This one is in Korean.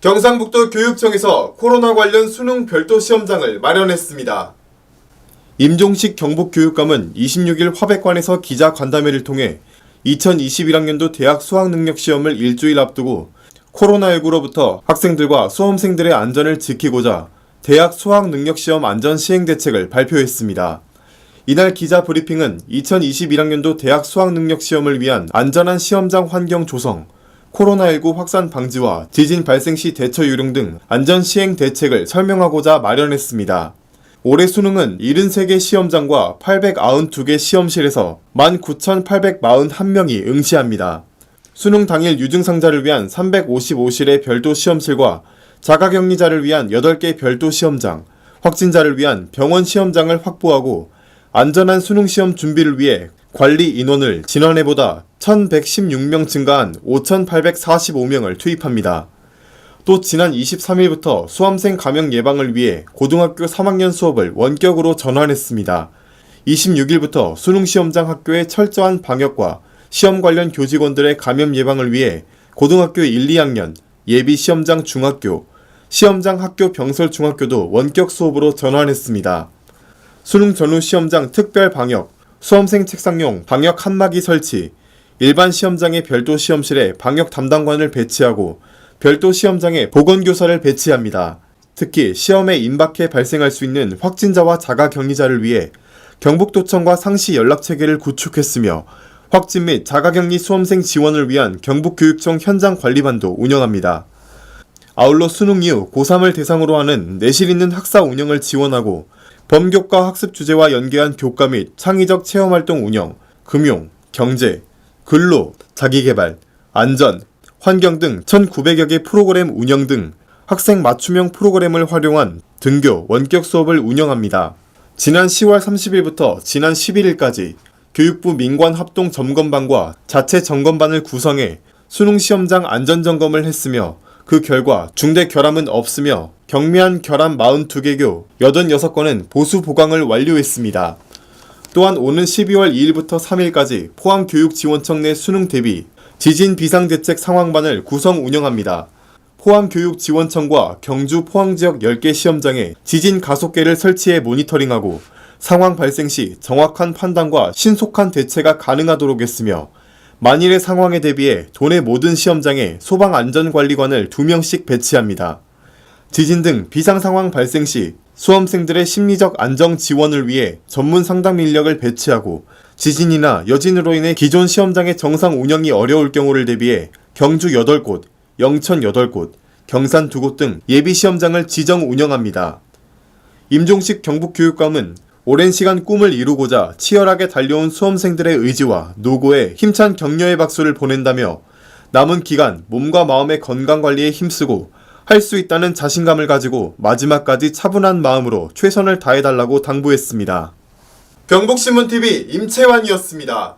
경상북도 교육청에서 코로나 관련 수능 별도 시험장을 마련했습니다. 임종식 경북교육감은 26일 화백관에서 기자간담회를 통해 2021학년도 대학 수학능력시험을 일주일 앞두고 코로나19로부터 학생들과 수험생들의 안전을 지키고자 대학 수학능력시험 안전시행대책을 발표했습니다. 이날 기자 브리핑은 2021학년도 대학 수학능력시험을 위한 안전한 시험장 환경 조성, 코로나19 확산 방지와 지진 발생 시 대처 요령 등 안전시행 대책을 설명하고자 마련했습니다. 올해 수능은 73개 시험장과 892개 시험실에서 19,841명이 응시합니다. 수능 당일 유증상자를 위한 355실의 별도 시험실과 자가격리자를 위한 8개 별도 시험장, 확진자를 위한 병원 시험장을 확보하고 안전한 수능시험 준비를 위해 관리 인원을 지난해보다 1,116명 증가한 5,845명을 투입합니다. 또 지난 23일부터 수험생 감염 예방을 위해 고등학교 3학년 수업을 원격으로 전환했습니다. 26일부터 수능시험장 학교의 철저한 방역과 시험 관련 교직원들의 감염 예방을 위해 고등학교 1, 2학년, 예비시험장 중학교, 시험장 학교 병설 중학교도 원격 수업으로 전환했습니다. 수능 전후 시험장 특별 방역, 수험생 책상용 방역 칸막이 설치, 일반 시험장의 별도 시험실에 방역 담당관을 배치하고 별도 시험장에 보건교사를 배치합니다. 특히 시험에 임박해 발생할 수 있는 확진자와 자가격리자를 위해 경북도청과 상시 연락체계를 구축했으며 확진 및 자가격리 수험생 지원을 위한 경북교육청 현장관리반도 운영합니다. 아울러 수능 이후 고3을 대상으로 하는 내실 있는 학사 운영을 지원하고 범교과 학습 주제와 연계한 교과 및 창의적 체험활동 운영, 금융, 경제, 근로, 자기개발, 안전, 환경 등 1,900여 개 프로그램 운영 등 학생 맞춤형 프로그램을 활용한 등교, 원격 수업을 운영합니다. 지난 10월 30일부터 지난 11일까지 교육부 민관합동점검반과 자체 점검반을 구성해 수능시험장 안전점검을 했으며 그 결과 중대 결함은 없으며 경미한 결함 42개교 86건은 보수 보강을 완료했습니다. 또한 오는 12월 2일부터 3일까지 포항교육지원청 내 수능 대비 지진 비상대책 상황반을 구성 운영합니다. 포항교육지원청과 경주 포항지역 10개 시험장에 지진 가속계를 설치해 모니터링하고 상황 발생 시 정확한 판단과 신속한 대체가 가능하도록 했으며 만일의 상황에 대비해 도내 모든 시험장에 소방안전관리관을 2명씩 배치합니다. 지진 등 비상상황 발생 시 수험생들의 심리적 안정 지원을 위해 전문 상담 인력을 배치하고 지진이나 여진으로 인해 기존 시험장의 정상 운영이 어려울 경우를 대비해 경주 8곳, 영천 8곳, 경산 2곳 등 예비시험장을 지정 운영합니다. 임종식 경북교육감은 오랜 시간 꿈을 이루고자 치열하게 달려온 수험생들의 의지와 노고에 힘찬 격려의 박수를 보낸다며 남은 기간 몸과 마음의 건강관리에 힘쓰고 할 수 있다는 자신감을 가지고 마지막까지 차분한 마음으로 최선을 다해달라고 당부했습니다. 경북신문TV 임채환이었습니다.